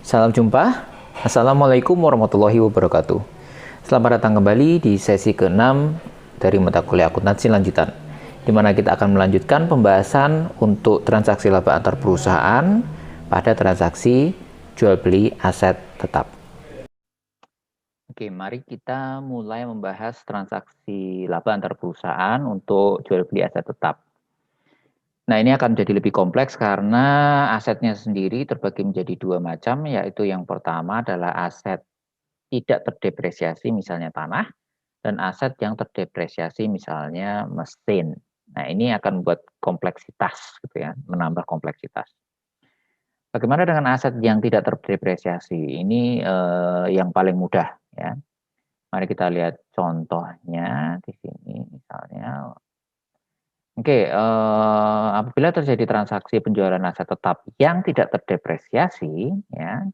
Salam jumpa. Assalamualaikum warahmatullahi wabarakatuh. Selamat datang kembali di sesi ke-6 dari mata kuliah akuntansi lanjutan, di mana kita akan melanjutkan pembahasan untuk transaksi laba antar perusahaan pada transaksi jual beli aset tetap. Oke, mari kita mulai membahas transaksi laba antar perusahaan untuk jual beli aset tetap. Nah, ini akan jadi lebih kompleks karena asetnya sendiri terbagi menjadi dua macam, yaitu yang pertama adalah aset tidak terdepresiasi, misalnya tanah, dan aset yang terdepresiasi, misalnya mesin. Nah, ini akan membuat kompleksitas, gitu ya, menambah kompleksitas. Bagaimana dengan aset yang tidak terdepresiasi? Ini yang paling mudah, ya. Mari kita lihat contohnya di sini, misalnya. Oke, apabila terjadi transaksi penjualan aset tetap yang tidak terdepresiasi, ya,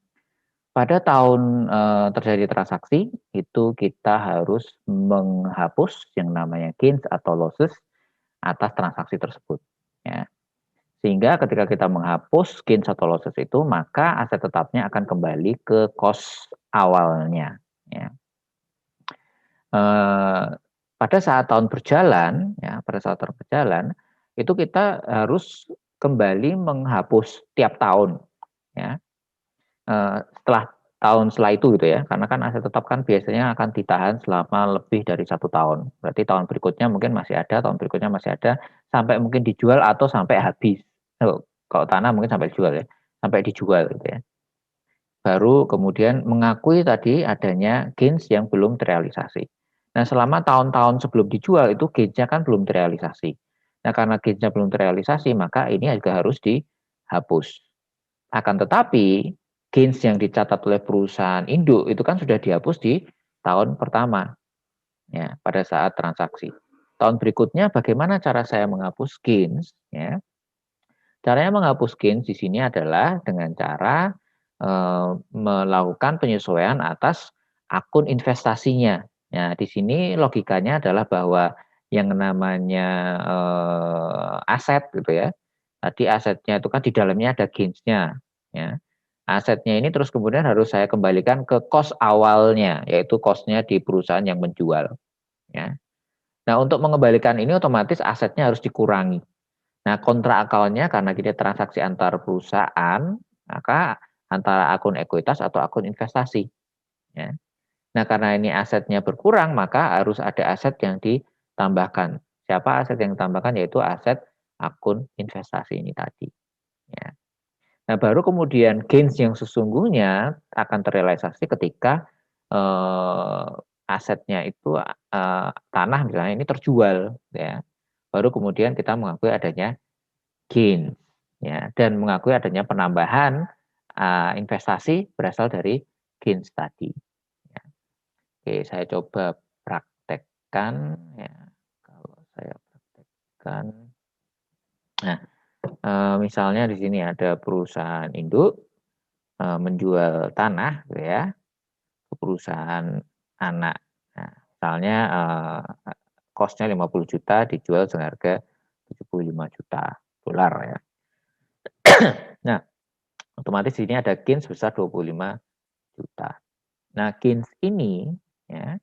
pada tahun terjadi transaksi, itu kita harus menghapus yang namanya gains atau losses atas transaksi tersebut. Ya. Sehingga ketika kita menghapus gains atau losses itu, maka aset tetapnya akan kembali ke cost awalnya. Ya. Pada saat tahun berjalan, ya, pada saat tahun berjalan, itu kita harus kembali menghapus tiap tahun, ya. Setelah itu gitu ya, karena kan aset tetap kan biasanya akan ditahan selama lebih dari 1 tahun. Berarti tahun berikutnya mungkin masih ada, tahun berikutnya masih ada, sampai mungkin dijual atau sampai habis. Kalau tanah mungkin sampai dijual ya, sampai dijual gitu ya. Baru kemudian mengakui tadi adanya gains yang belum terrealisasi. Nah, selama tahun-tahun sebelum dijual itu gains-nya kan belum terrealisasi. Nah, karena gains-nya belum terrealisasi, maka ini juga harus dihapus. Akan tetapi, gains yang dicatat oleh perusahaan induk itu kan sudah dihapus di tahun pertama, ya, pada saat transaksi. Tahun berikutnya bagaimana cara saya menghapus gains? Ya, caranya menghapus gains di sini adalah dengan cara melakukan penyesuaian atas akun investasinya. Ya, di sini logikanya adalah bahwa yang namanya aset gitu ya. Tadi asetnya itu kan di dalamnya ada gains-nya, ya. Asetnya ini terus kemudian harus saya kembalikan ke cost awalnya, yaitu cost-nya di perusahaan yang menjual, ya. Nah, untuk mengembalikan ini otomatis asetnya harus dikurangi. Nah, kontra account-nya karena kita transaksi antar perusahaan, maka antara akun ekuitas atau akun investasi, ya. Nah, karena ini asetnya berkurang, maka harus ada aset yang ditambahkan. Siapa aset yang ditambahkan? Yaitu aset akun investasi ini tadi, ya. Nah, baru kemudian gains yang sesungguhnya akan terrealisasi ketika asetnya itu tanah misalnya ini terjual, ya. Baru kemudian kita mengakui adanya gain, ya, dan mengakui adanya penambahan investasi berasal dari gains tadi, ya. Oke, saya coba praktekkan, ya. Kalau saya praktekkan, nah, misalnya di sini ada perusahaan induk menjual tanah, gitu ya, ke perusahaan anak. Nah, misalnya cost-nya 50 juta dijual seharga 75 juta dolar ya. Nah, otomatis di sini ada gain sebesar 25 juta. Nah, gains ini ya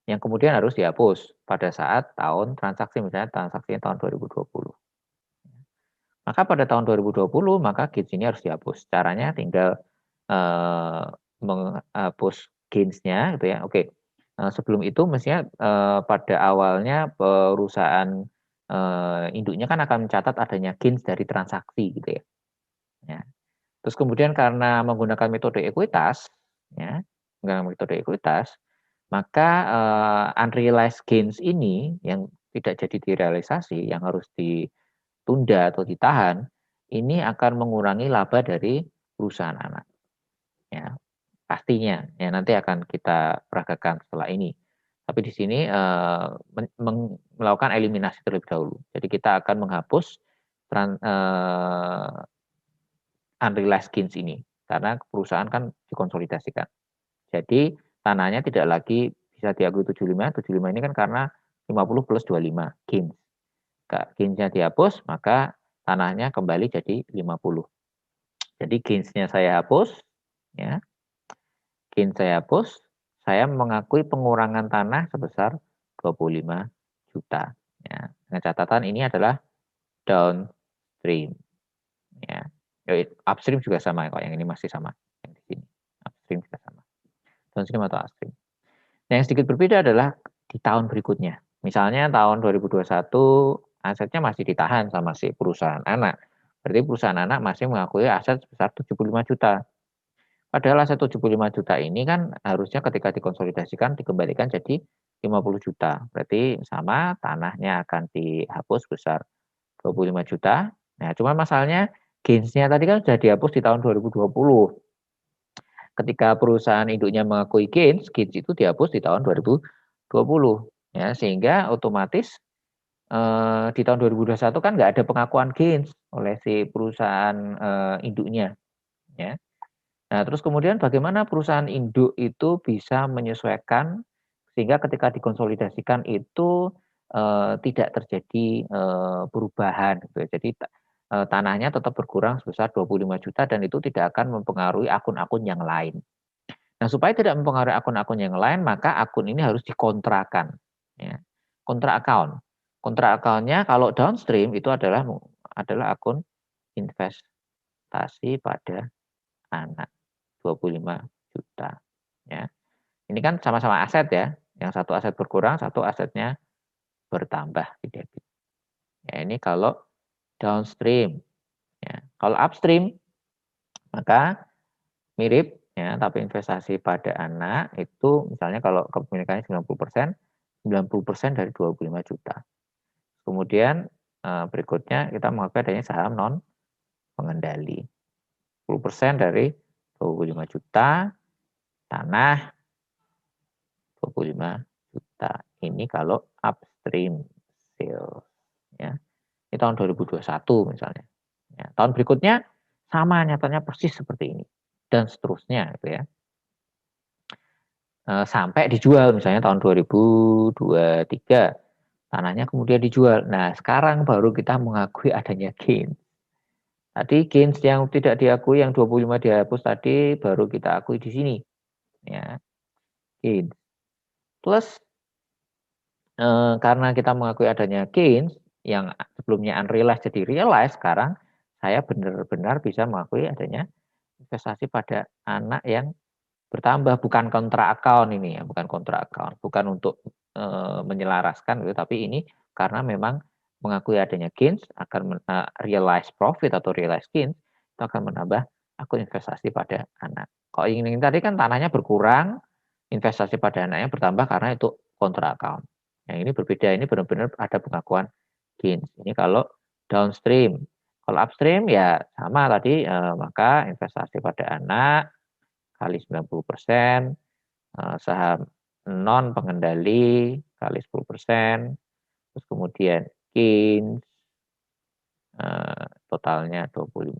yang kemudian harus dihapus pada saat tahun transaksi, misalnya transaksi tahun 2020. Maka pada tahun 2020 maka gains ini harus dihapus. Caranya tinggal menghapus gains-nya gitu ya. Oke. Sebelum itu mestinya pada awalnya perusahaan induknya kan akan mencatat adanya gains dari transaksi gitu ya. Ya. Terus kemudian karena menggunakan metode ekuitas, ya, menggunakan metode ekuitas, maka unrealized gains ini yang tidak jadi direalisasi, yang harus ditunda atau ditahan, ini akan mengurangi laba dari perusahaan anak. Ya, pastinya, ya nanti akan kita peragakan setelah ini. Tapi di sini melakukan eliminasi terlebih dahulu. Jadi kita akan menghapus unrealized gains ini karena perusahaan kan dikonsolidasikan. Jadi tanahnya tidak lagi bisa diakui 75, 75 ini kan karena 50 plus 25 gains. Gains-nya dihapus, maka tanahnya kembali jadi 50. Jadi gains-nya saya hapus, ya. Gain saya hapus, saya mengakui pengurangan tanah sebesar 25 juta. Ya. Dengan catatan ini adalah downstream. Ya. Upstream juga sama kok, yang ini masih sama. Yang di sini. Upstream juga sama. Downstream atau upstream. Nah, yang sedikit berbeda adalah di tahun berikutnya. Misalnya tahun 2021 asetnya masih ditahan sama si perusahaan anak. Berarti perusahaan anak masih mengakui aset sebesar 75 juta. Padahal aset 75 juta ini kan harusnya ketika dikonsolidasikan dikembalikan jadi 50 juta. Berarti sama, tanahnya akan dihapus sebesar 25 juta. Nah, cuma masalahnya gains-nya tadi kan sudah dihapus di tahun 2020. Ketika perusahaan induknya mengakui gains itu dihapus di tahun 2020. Ya, sehingga otomatis di tahun 2021 kan nggak ada pengakuan gains oleh si perusahaan induknya. Ya. Nah, terus kemudian bagaimana perusahaan induk itu bisa menyesuaikan sehingga ketika dikonsolidasikan itu tidak terjadi perubahan gitu ya. Jadi tanahnya tetap berkurang sebesar 25 juta dan itu tidak akan mempengaruhi akun-akun yang lain. Nah, supaya tidak mempengaruhi akun-akun yang lain, maka akun ini harus dikontrakan. Ya. Kontrak account. Kontrak account-nya kalau downstream itu adalah akun investasi pada anak. 25 juta. Ya. Ini kan sama-sama aset ya. Yang satu aset berkurang, satu asetnya bertambah di debit. Ya, ini kalau downstream. Ya. Kalau upstream, maka mirip ya, tapi investasi pada anak itu misalnya kalau kepemilikannya 90% dari 25 juta. Kemudian berikutnya kita mengakui adanya saham non pengendali. 10% dari 25 juta, tanah 25 juta. Ini kalau upstream sales ya. Ini tahun 2021 misalnya. Ya, tahun berikutnya sama nyatanya persis seperti ini dan seterusnya gitu ya. Sampai dijual misalnya tahun 2023 tanahnya kemudian dijual. Nah, sekarang baru kita mengakui adanya gain. Tadi gains yang tidak diakui yang 25 dihapus tadi baru kita akui di sini. Ya. Gain. Plus karena kita mengakui adanya gains yang sebelumnya unrealized jadi realized, sekarang saya benar-benar bisa mengakui adanya investasi pada anak yang bertambah, bukan kontrak account ini ya, bukan kontrak account, bukan untuk menyelaraskan gitu, tapi ini karena memang mengakui adanya gains akan realized profit atau realized gains itu akan menambah akun investasi pada anak. Kalau ini tadi kan tanahnya berkurang, investasi pada anaknya bertambah karena itu kontrak account. Yang ini berbeda, ini benar-benar ada pengakuan gains. Ini kalau downstream. Kalau upstream ya sama tadi, maka investasi pada anak kali 90%, saham non pengendali kali 10%, terus kemudian gains totalnya 25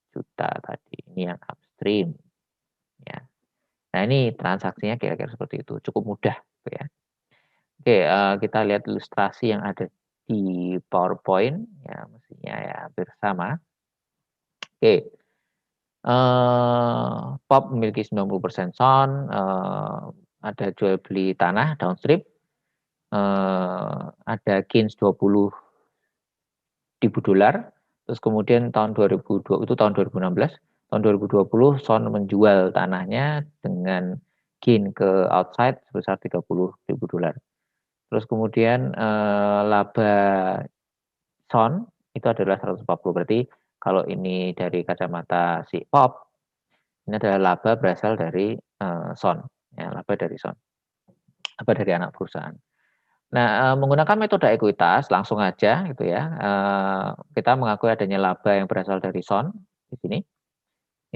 juta tadi. Ini yang upstream ya. Nah, ini transaksinya kira-kira seperti itu, cukup mudah gitu ya. Oke, kita lihat ilustrasi yang ada di PowerPoint ya, mestinya ya hampir sama. Oke. POP memiliki 90% SON, ada jual beli tanah downstream, ada gains 20.000 dolar, terus kemudian tahun 2002 itu tahun 2016, tahun 2020 SON menjual tanahnya dengan gain ke outside sebesar 30.000 dolar. Terus kemudian laba SON itu adalah 140, berarti kalau ini dari kacamata si POP, ini adalah laba berasal dari SON, ya, laba dari SON, laba dari anak perusahaan. Nah, menggunakan metode ekuitas langsung aja gitu ya, kita mengakui adanya laba yang berasal dari SON di sini.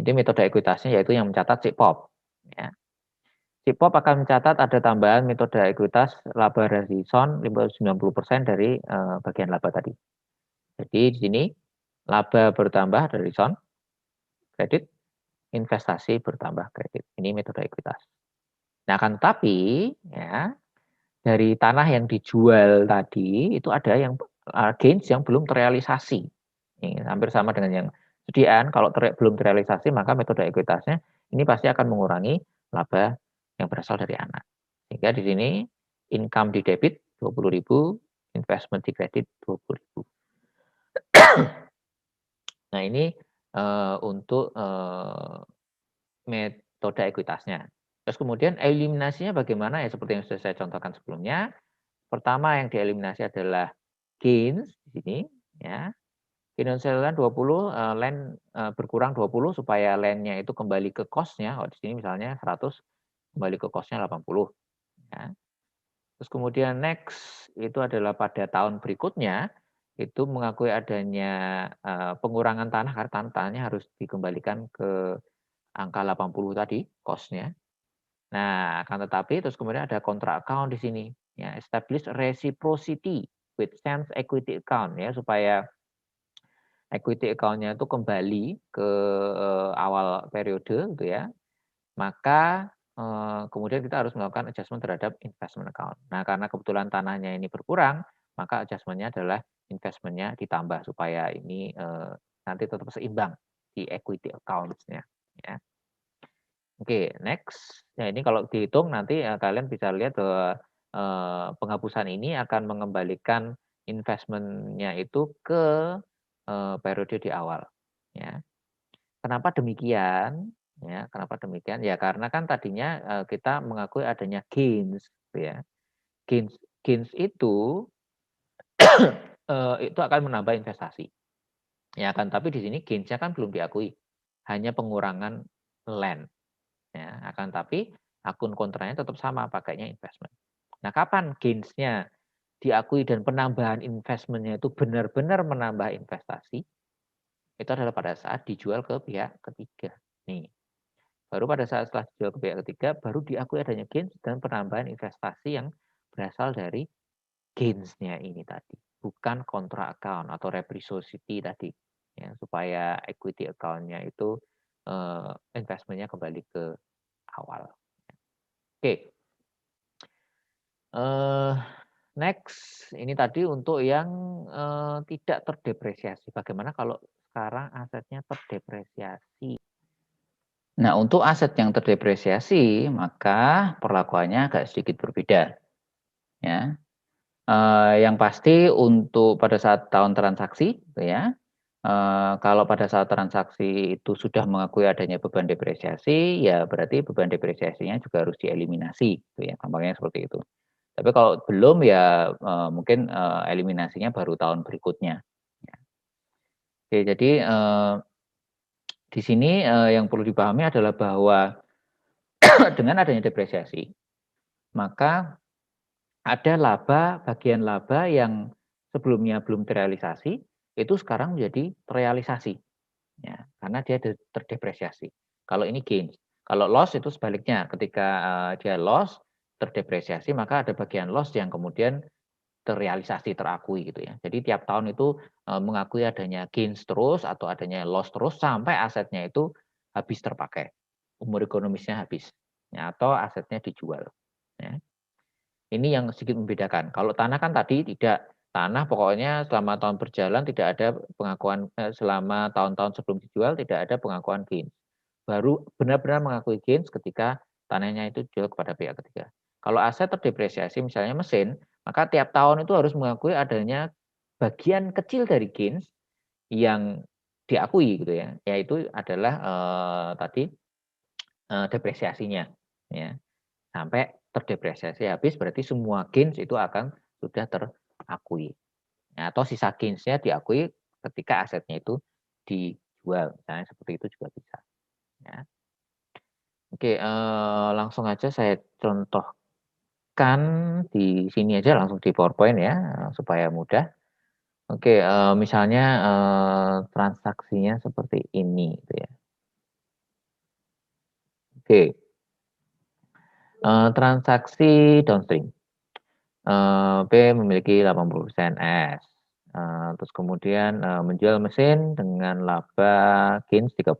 Ini metode ekuitasnya yaitu yang mencatat si POP. Ya. Si POP akan mencatat ada tambahan metode ekuitas laba dari SON 90% dari bagian laba tadi. Jadi di sini laba bertambah dari SON, kredit, investasi bertambah kredit. Ini metode ekuitas. Nah, akan tetapi ya dari tanah yang dijual tadi itu ada yang gains yang belum terrealisasi. Ini hampir sama dengan yang sediaan. Kalau belum terrealisasi maka metode ekuitasnya ini pasti akan mengurangi laba yang berasal dari anak. Sehingga di sini income di debit 20.000, investment di kredit 20.000. Nah ini untuk metode ekuitasnya. Terus kemudian eliminasinya bagaimana ya seperti yang sudah saya contohkan sebelumnya. Pertama yang dieliminasi adalah gains di sini ya. Gain on sale 20, land berkurang 20 supaya land-nya itu kembali ke cost-nya. Oh, di sini misalnya 100 kembali ke cost-nya 80 ya. Terus kemudian next itu adalah pada tahun berikutnya itu mengakui adanya pengurangan tanah karena tanahnya harus dikembalikan ke angka 80 tadi cost-nya. Nah, akan tetapi terus kemudian ada kontrak account di sini ya, establish reciprocity with sense equity account ya supaya equity account-nya itu kembali ke awal periode gitu ya. Maka kemudian kita harus melakukan adjustment terhadap investment account. Nah, karena kebetulan tanahnya ini berkurang, maka adjustment-nya adalah investment-nya ditambah supaya ini nanti tetap seimbang di equity accounts-nya ya. Oke, next. Nah, ini kalau dihitung nanti kalian bisa lihat bahwa penghapusan ini akan mengembalikan investment-nya itu ke periode di awal ya. Kenapa demikian? Ya, kenapa demikian? Ya karena kan tadinya kita mengakui adanya gains gitu ya. Gains gains itu itu akan menambah investasi. Ya kan, tapi di sini gains-nya kan belum diakui. Hanya pengurangan land. Ya, akan tapi akun kontranya tetap sama pakainya investment. Nah, kapan gains-nya diakui dan penambahan investment-nya itu benar-benar menambah investasi? Itu adalah pada saat dijual ke pihak ketiga. Nih, baru pada saat setelah dijual ke pihak ketiga, baru diakui adanya gains dan penambahan investasi yang berasal dari gains-nya ini tadi. Bukan kontrak account atau reciprocity tadi. Ya, supaya equity account-nya itu investment-nya kembali ke awal. Oke. Next, ini tadi untuk yang tidak terdepresiasi. Bagaimana kalau sekarang asetnya terdepresiasi? Nah, untuk aset yang terdepresiasi, maka perlakuannya agak sedikit berbeda. Ya, yang pasti untuk pada saat tahun transaksi, gitu ya. Kalau pada saat transaksi itu sudah mengakui adanya beban depresiasi, ya berarti beban depresiasinya juga harus dieliminasi, gitu ya. Gampangnya seperti itu. Tapi kalau belum ya mungkin eliminasinya baru tahun berikutnya. Ya. Oke, jadi di sini yang perlu dipahami adalah bahwa dengan adanya depresiasi, maka ada laba, bagian laba yang sebelumnya belum terrealisasi, itu sekarang menjadi terrealisasi. Ya, karena dia terdepresiasi. Kalau ini gains. Kalau loss itu sebaliknya, ketika dia loss, terdepresiasi, maka ada bagian loss yang kemudian terrealisasi, terakui gitu ya. Jadi tiap tahun itu mengakui adanya gains terus atau adanya loss terus sampai asetnya itu habis terpakai. Umur ekonomisnya habis. Ya, atau asetnya dijual. Ya. Ini yang sedikit membedakan. Kalau tanah kan tadi tidak. Tanah pokoknya selama tahun berjalan tidak ada pengakuan, selama tahun-tahun sebelum dijual tidak ada pengakuan gains. Baru benar-benar mengakui gains ketika tanahnya itu dijual kepada pihak ketiga. Kalau aset terdepresiasi misalnya mesin, maka tiap tahun itu harus mengakui adanya bagian kecil dari gains yang diakui gitu ya, yaitu adalah tadi depresiasinya ya. Sampai terdepresiasi habis berarti semua gains itu akan sudah terakui. Nah, atau sisa gains-nya diakui ketika asetnya itu dijual, misalnya seperti itu juga bisa. Ya. Oke, langsung aja saya contohkan di sini aja langsung di PowerPoint ya, supaya mudah. Oke, misalnya transaksinya seperti ini, gitu ya. Oke, transaksi downstream. P memiliki 80% S. Terus kemudian menjual mesin dengan laba gains 30.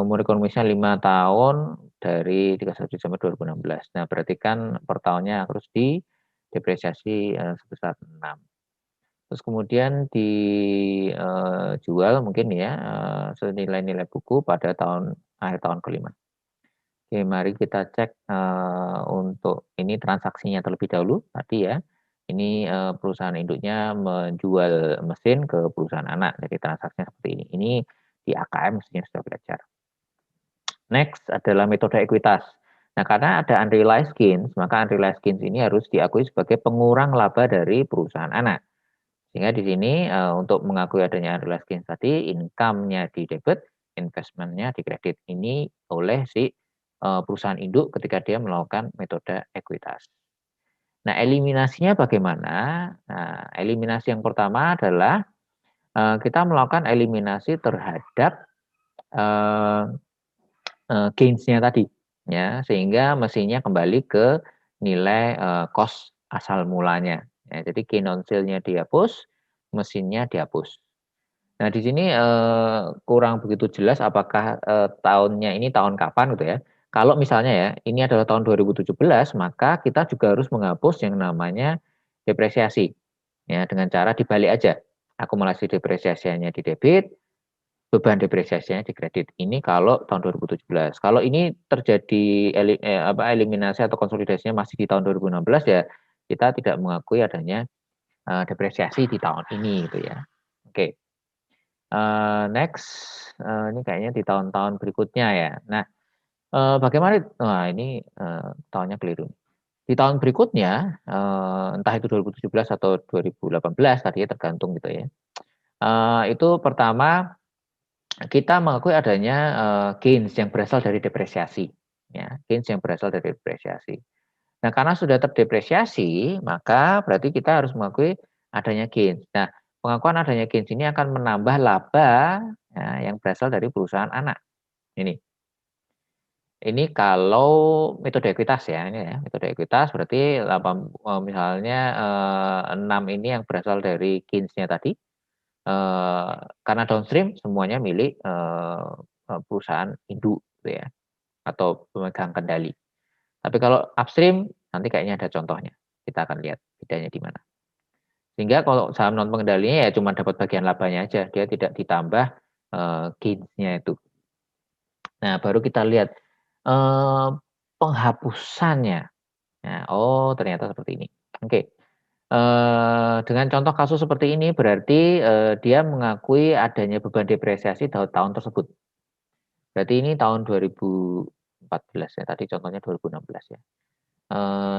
Umur ekonomisnya 5 tahun dari 31 Desember 2016. Nah, berarti kan per tahunnya harus didepresiasi sebesar 6. Terus kemudian dijual mungkin ya senilai nilai buku pada tahun akhir tahun kelima. Oke, mari kita cek untuk ini transaksinya terlebih dahulu tadi ya. Ini perusahaan induknya menjual mesin ke perusahaan anak, jadi transaksinya seperti ini. Ini di AKM mestinya sudah belajar. Next adalah metode ekuitas. Nah, karena ada unrealized gains, maka unrealized gains ini harus diakui sebagai pengurang laba dari perusahaan anak. Sehingga di sini untuk mengakui adanya unrealized gains tadi, income-nya di debit, investment-nya di kredit. Ini oleh si perusahaan induk ketika dia melakukan metode ekuitas. Nah, eliminasinya bagaimana? Nah, eliminasi yang pertama adalah kita melakukan eliminasi terhadap gains-nya tadi, ya, sehingga mesinnya kembali ke nilai cost asal mulanya. Ya, jadi gain on sale-nya dihapus, mesinnya dihapus. Nah, di sini kurang begitu jelas apakah tahunnya ini tahun kapan gitu ya. Kalau misalnya ya, ini adalah tahun 2017, maka kita juga harus menghapus yang namanya depresiasi. Ya, dengan cara dibalik aja. Akumulasi depresiasinya di debit, beban depresiasinya di kredit. Ini kalau tahun 2017. Kalau ini terjadi eliminasi atau konsolidasinya masih di tahun 2016 ya, kita tidak mengakui adanya depresiasi di tahun ini gitu ya. Oke. Next, ini kayaknya di tahun-tahun berikutnya ya. Nah, bagaimana wah ini, tahunnya keliru. Di tahun berikutnya, entah itu 2017 atau 2018 tadi ya, tergantung gitu ya. Itu pertama kita mengakui adanya, gains yang berasal dari depresiasi, ya, gains yang berasal dari depresiasi. Nah, karena sudah terdepresiasi, maka berarti kita harus mengakui adanya gains. Nah, pengakuan adanya gains ini akan menambah laba ya, yang berasal dari perusahaan anak. Ini kalau metode ekuitas ya, ini ya, metode ekuitas berarti misalnya 6 ini yang berasal dari gains-nya tadi, karena downstream semuanya milik perusahaan induk gitu ya, atau pemegang kendali. Tapi kalau upstream nanti kayaknya ada contohnya. Kita akan lihat bedanya di mana. Sehingga kalau saham non pengendalinya ya cuma dapat bagian labanya aja, dia tidak ditambah gains-nya itu. Nah, baru kita lihat penghapusannya. Nah, oh ternyata seperti ini. Oke. Dengan contoh kasus seperti ini berarti dia mengakui adanya beban depresiasi tahun tersebut. Berarti ini tahun 2014 ya, tadi contohnya 2016 ya.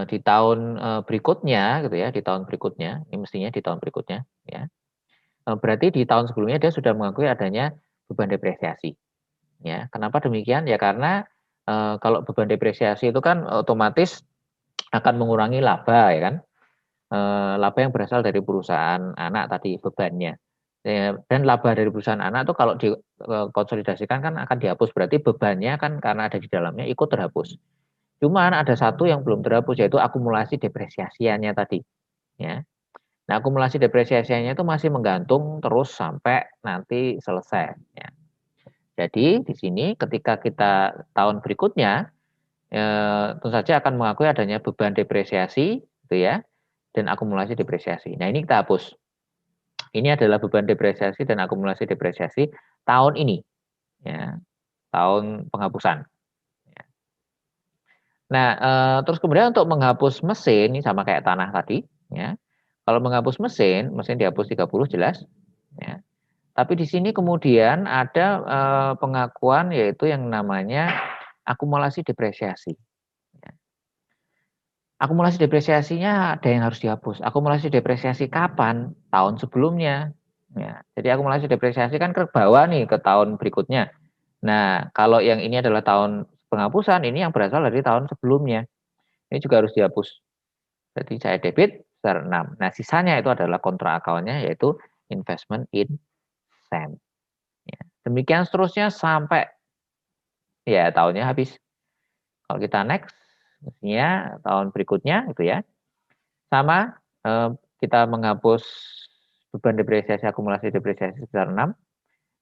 Di tahun berikutnya gitu ya, di tahun berikutnya, ini mestinya di tahun berikutnya ya. Berarti di tahun sebelumnya dia sudah mengakui adanya beban depresiasi. Ya, kenapa demikian? Ya karena kalau beban depresiasi itu kan otomatis akan mengurangi laba ya kan. Laba yang berasal dari perusahaan anak tadi bebannya. Ya, dan laba dari perusahaan anak itu kalau dikonsolidasikan kan akan dihapus, berarti bebannya kan karena ada di dalamnya ikut terhapus. Cuman ada satu yang belum terhapus yaitu akumulasi depresiasiannya tadi, ya. Nah, akumulasi depresiasiannya itu masih menggantung terus sampai nanti selesai, ya. Jadi di sini ketika kita tahun berikutnya tentu saja akan mengakui adanya beban depresiasi, gitu ya, dan akumulasi depresiasi. Nah, ini kita hapus. Ini adalah beban depresiasi dan akumulasi depresiasi tahun ini, ya, tahun penghapusan. Ya. Nah, terus kemudian untuk menghapus mesin, ini sama kayak tanah tadi, ya. Kalau menghapus mesin, mesin dihapus 30 jelas, ya. Tapi di sini kemudian ada pengakuan yaitu yang namanya akumulasi depresiasi. Ya. Akumulasi depresiasinya ada yang harus dihapus. Akumulasi depresiasi kapan? Tahun sebelumnya. Ya, jadi akumulasi depresiasi kan ke bawah nih ke tahun berikutnya. Nah, kalau yang ini adalah tahun penghapusan, ini yang berasal dari tahun sebelumnya. Ini juga harus dihapus. Berarti saya debit besar 6. Nah, sisanya itu adalah kontra account-nya yaitu investment in SAM. Ya. Demikian seterusnya sampai ya tahunnya habis. Kalau kita next, mestinya tahun berikutnya gitu ya. Sama kita menghapus beban depresiasi akumulasi depresiasi sebesar 6.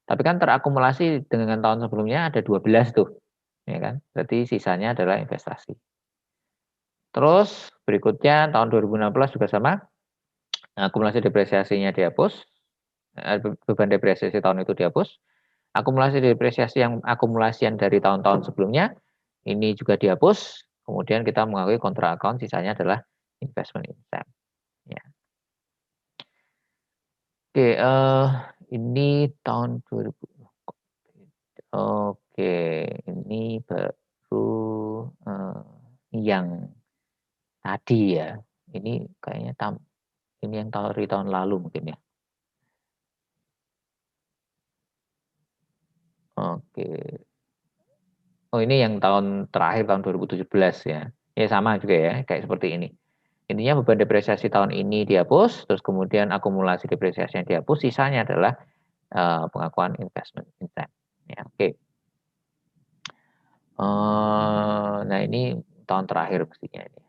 Tapi kan terakumulasi dengan tahun sebelumnya ada 12 tuh. Ya kan? Berarti sisanya adalah investasi. Terus berikutnya tahun 2016 juga sama. Akumulasi depresiasinya dihapus. Beban depresiasi tahun itu dihapus. Akumulasi depresiasi yang akumulasian dari tahun-tahun sebelumnya ini juga dihapus. Kemudian kita mengakui contra account, sisanya adalah investment income. Ya. Oke, ini tahun 2000. Oke, ini baru yang tadi ya. Ini kayaknya ini yang dari tahun lalu mungkin ya. Oke. Oh, ini yang tahun terakhir tahun 2017 ya. Ya sama juga ya, kayak seperti ini. Intinya beban depresiasi tahun ini dihapus, terus kemudian akumulasi depresiasi yang dihapus, sisanya adalah pengakuan investment income. Ya, oke. Nah ini tahun terakhir pastinya ini.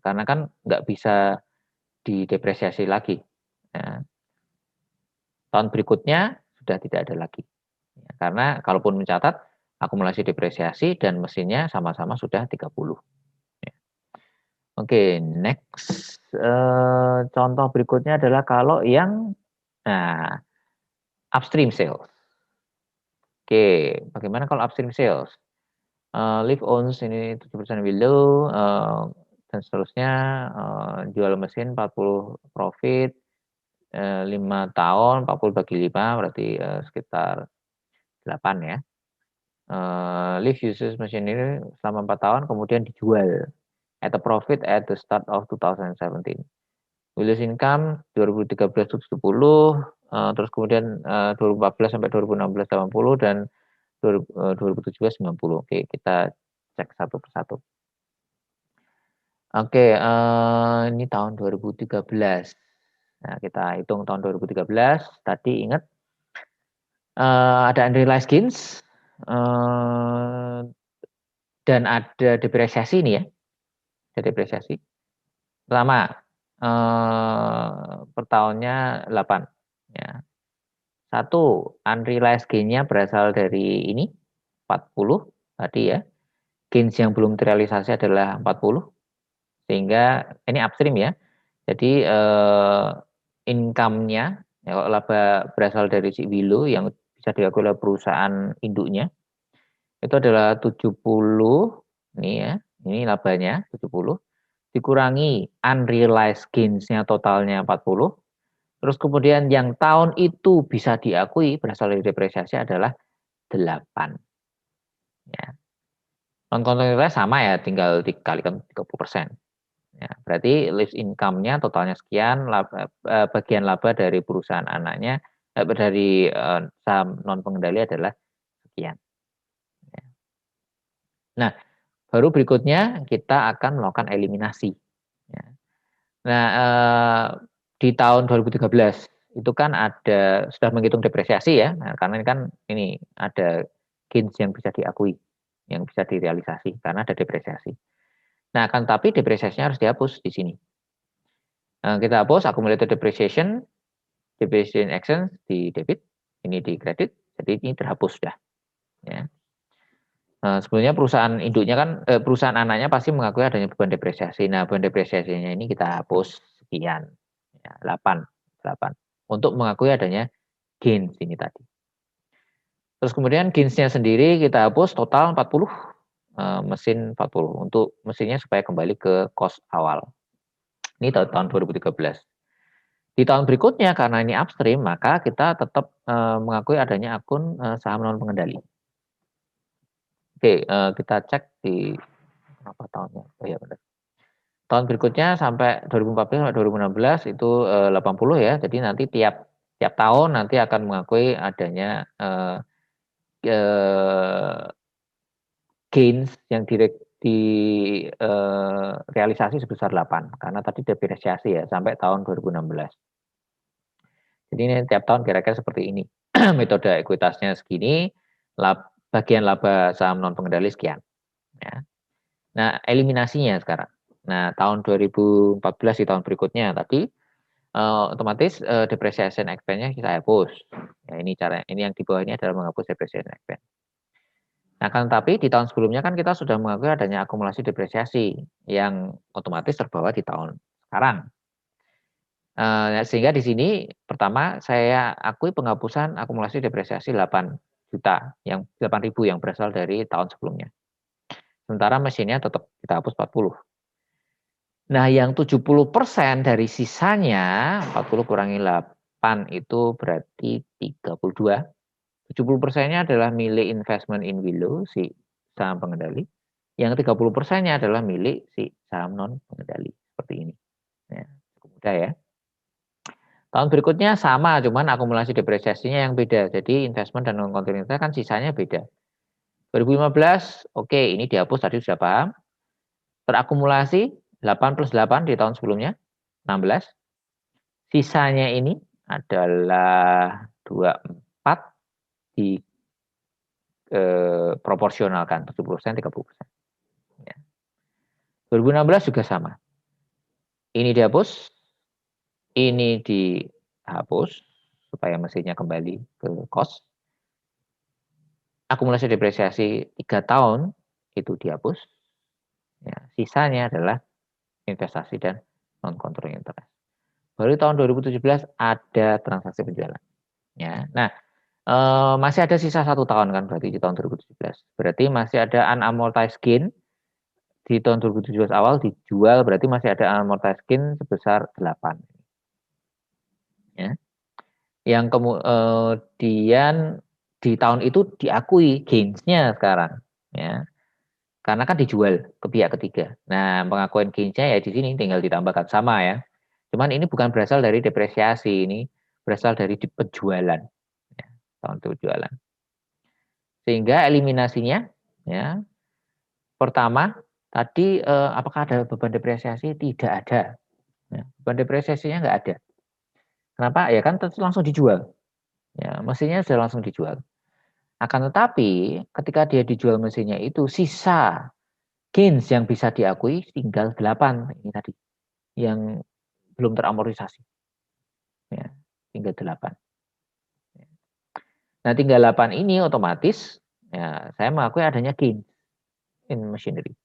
Karena kan nggak bisa didepresiasi lagi. Nah, tahun berikutnya sudah tidak ada lagi. Ya, karena kalaupun mencatat akumulasi depresiasi dan mesinnya sama-sama sudah 30. Ya. Oke, next. Contoh berikutnya adalah kalau yang upstream sales. Oke, bagaimana kalau upstream sales? Live owns ini 7% below, dan seterusnya, jual mesin 40 profit, 5 tahun, 40 bagi 5 berarti sekitar 8 ya. Live uses machinery selama 4 tahun kemudian dijual at a profit at the start of 2017. Willis income 2013 itu 70, terus kemudian 2014 sampai 2016 80 dan 2017 90. Oke, kita cek satu persatu. Oke, ini tahun 2013. Nah, kita hitung tahun 2013. Tadi ingat ada unrealized gains dan ada depresiasi ini ya. Ada depresiasi. Pertama, per tahunnya 8. Ya. Satu, unrealized gain-nya berasal dari ini 40 tadi ya. Gains yang belum terrealisasi adalah 40. Sehingga ini upstream ya. Jadi income-nya ya, kalau laba berasal dari si Willow yang bisa diakui oleh perusahaan induknya itu adalah 70 nih ya. Ini labanya 70 dikurangi unrealized gains-nya totalnya 40. Terus kemudian yang tahun itu bisa diakui berasal dari depresiasi adalah 8. Ya. Non kontinuitas sama ya, tinggal dikalikan 30%. Ya, berarti list income-nya totalnya sekian, bagian laba dari perusahaan anaknya, dari saham non pengendali adalah sekian. Ya. Nah, baru berikutnya kita akan melakukan eliminasi. Ya. Nah, di tahun 2013 itu kan ada sudah menghitung depresiasi ya, nah, karena ini kan ini ada gains yang bisa diakui, yang bisa direalisasi karena ada depresiasi. Nah, akan tapi depresiasinya harus dihapus di sini. Kita hapus accumulated depreciation action di debit, ini di kredit, jadi ini terhapus sudah. Ya. Sebenarnya perusahaan induknya kan perusahaan anaknya pasti mengakui adanya beban depresiasi. Nah, beban depresiasinya ini kita hapus sekian, ya, 8 untuk mengakui adanya gains ini tadi. Terus kemudian gains-nya sendiri kita hapus total 40, mesin 40 untuk mesinnya supaya kembali ke cost awal. Ini tahun 2013. Di tahun berikutnya karena ini upstream, maka kita tetap mengakui adanya akun saham non pengendali. Oke, kita cek di apa tahunnya. Oh ya benar. Tahun berikutnya sampai 2014 sampai 2016 itu 80 ya. Jadi nanti tiap tahun nanti akan mengakui adanya gains yang realisasi sebesar 8 karena tadi depresiasi ya sampai tahun 2016. Jadi ini tiap tahun kira-kira seperti ini. Metode ekuitasnya segini, bagian laba saham non pengendali sekian. Ya. Nah, eliminasinya sekarang. Nah, tahun 2014 di tahun berikutnya tadi otomatis depreciation expense-nya kita hapus. Ya, ini cara ini yang di bawah ini adalah menghapus depreciation expense. Nah, kan tapi di tahun sebelumnya kan kita sudah mengakui adanya akumulasi depresiasi yang otomatis terbawa di tahun sekarang. Sehingga di sini pertama saya akui penghapusan akumulasi depresiasi 8 juta, yang 8.000 yang berasal dari tahun sebelumnya. Sementara mesinnya tetap kita hapus 40. Nah, yang 70% dari sisanya 40 kurangi 8 itu berarti 32. 70%-nya adalah milik investment in Willow, si saham pengendali. Yang 30%-nya adalah milik si saham non pengendali. Seperti ini. Ya, cukup mudah ya. Tahun berikutnya sama, cuman akumulasi depresiasinya yang beda. Jadi investment dan non kontinuitas kan sisanya beda. 2015, oke, ini dihapus tadi sudah paham. Terakumulasi 8 plus 8 di tahun sebelumnya, 16. Sisanya ini adalah 24 di proporsionalkan 70%, 30%. Ya. 2016 juga sama. Ini dihapus, ini dihapus supaya mesinnya kembali ke cost. Akumulasi depresiasi 3 tahun itu dihapus. Ya, sisanya adalah investasi dan non controlling interest. Baru tahun 2017 ada transaksi penjualan. Ya, nah masih ada sisa 1 tahun kan berarti di tahun 2017. Berarti masih ada unamortized gain di tahun 2017 awal dijual, berarti masih ada unamortized gain sebesar 8. Ya. Yang kemudian di tahun itu diakui gains-nya sekarang. Ya. Karena kan dijual ke pihak ketiga. Nah, pengakuan gains-nya ya di sini tinggal ditambahkan sama ya. Cuman ini bukan berasal dari depresiasi, ini berasal dari penjualan. Ya, tahun penjualan. Sehingga eliminasinya ya. Pertama, tadi apakah ada beban depresiasi? Tidak ada. Ya, beban depresiasinya nggak ada. Kenapa? Ya kan langsung dijual. Ya, mesinnya sudah langsung dijual. Akan tetapi ketika dia dijual mesinnya itu sisa gains yang bisa diakui tinggal 8 ini tadi yang belum teramortisasi. Ya, tinggal 8. Nah, tinggal 8 ini otomatis ya saya mengakui adanya gain in machinery.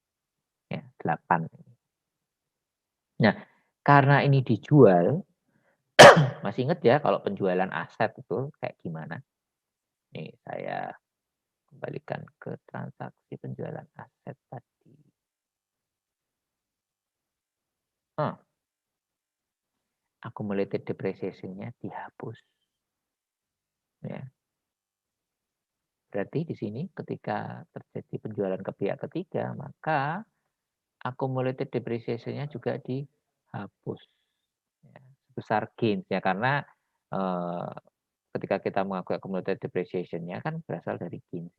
Ya, 8. Nah, karena ini dijual, masih ingat ya kalau penjualan aset itu kayak gimana? Nih, saya kembalikan ke transaksi penjualan aset tadi. Accumulated depreciation-nya dihapus. Ya. Berarti di sini ketika terjadi penjualan ke pihak ketiga, maka accumulated depreciation-nya juga dihapus. Ya. Sebesar gains ya, karena ketika kita mengakui accumulated depreciation-nya kan berasal dari gains.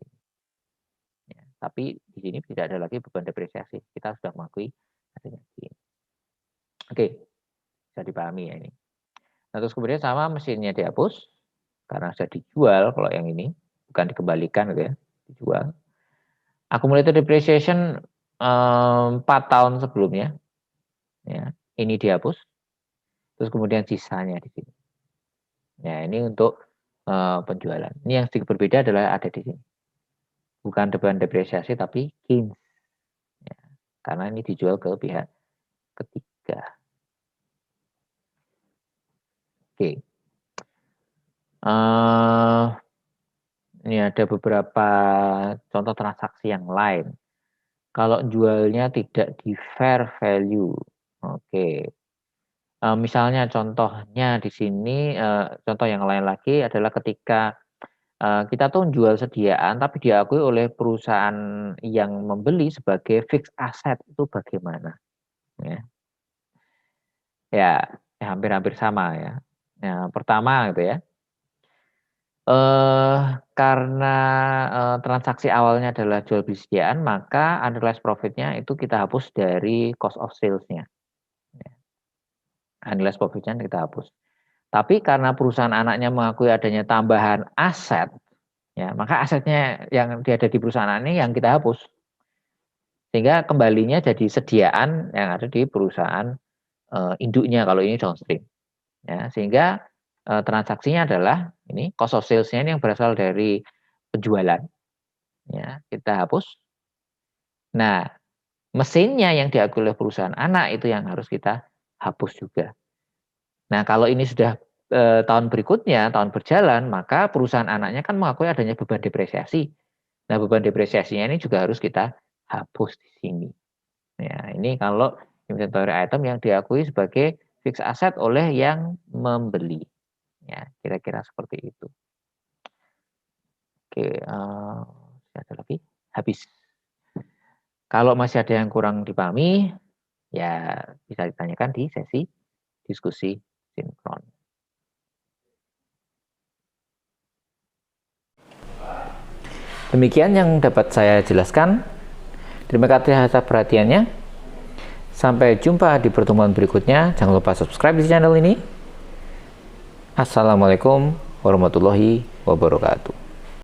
Ya. Tapi di sini tidak ada lagi beban depresiasi. Kita sudah mengakui adanya gains. Oke, bisa dipahami ya ini. Nah, terus kemudian sama mesinnya dihapus karena sudah dijual kalau yang ini, bukan dikembalikan gitu ya, dijual. Accumulated depreciation 4 tahun sebelumnya, ya, ini dihapus. Terus kemudian sisanya di sini. Ya, ini untuk penjualan. Ini yang sedikit berbeda adalah ada di sini. Bukan beban depresiasi tapi gains. Ya, karena ini dijual ke pihak ketiga. Oke. Ini ada beberapa contoh transaksi yang lain. Kalau jualnya tidak di fair value. Oke. Misalnya contohnya di sini, contoh yang lain lagi adalah ketika kita tuh jual sediaan tapi diakui oleh perusahaan yang membeli sebagai fixed asset, itu bagaimana? Ya, ya, hampir-hampir sama ya. Nah, pertama gitu ya. Karena transaksi awalnya adalah jual beli sediaan, maka unrealized profit-nya itu kita hapus dari cost of sales-nya. Ya. Unrealized profit-nya kita hapus. Tapi karena perusahaan anaknya mengakui adanya tambahan aset, ya, maka asetnya yang ada di perusahaan ini yang kita hapus. Sehingga kembalinya jadi sediaan yang ada di perusahaan induknya kalau ini downstream. Ya, sehingga transaksinya adalah ini cost of sales-nya ini yang berasal dari penjualan. Ya, kita hapus. Nah, mesinnya yang diakui oleh perusahaan anak itu yang harus kita hapus juga. Nah, kalau ini sudah tahun berikutnya, tahun berjalan, maka perusahaan anaknya kan mengakui adanya beban depresiasi. Nah, beban depresiasinya ini juga harus kita hapus di sini. Ya, ini kalau inventory item yang diakui sebagai fixed asset oleh yang membeli. Ya, kira-kira seperti itu. Oke, ada lagi? Habis. Kalau masih ada yang kurang dipahami, ya bisa ditanyakan di sesi diskusi sinkron. Demikian yang dapat saya jelaskan. Terima kasih atas perhatiannya. Sampai jumpa di pertemuan berikutnya. Jangan lupa subscribe di channel ini. Assalamualaikum warahmatullahi wabarakatuh.